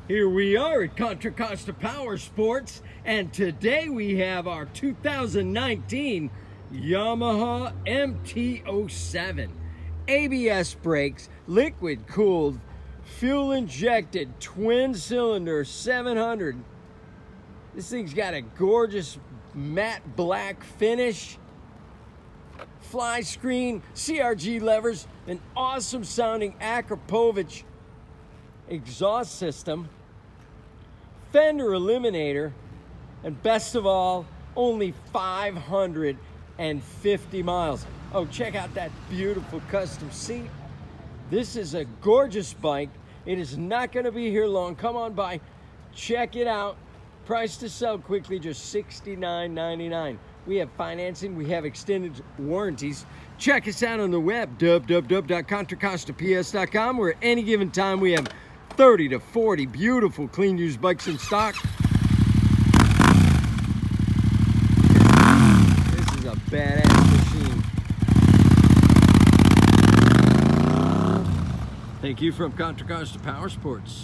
Here we are at Contra Costa Powersports, and today we have our 2019 Yamaha MT-07 ABS brakes, liquid cooled, fuel injected, twin cylinder 700. This thing's got a gorgeous matte black finish, fly screen, CRG levers, an awesome sounding Akrapovic exhaust system, fender eliminator, and best of all, only 550 miles. Oh, check out that beautiful custom seat. This is a gorgeous bike. It is not going to be here long. Come on by, check it out. Price to sell quickly, just $69.99. We have financing, we have extended warranties. Check us out on the web, www.contracostaps.com, where at any given time we have 30 to 40 beautiful clean used bikes in stock. This is a badass machine. Thank you from Contra Costa Powersports.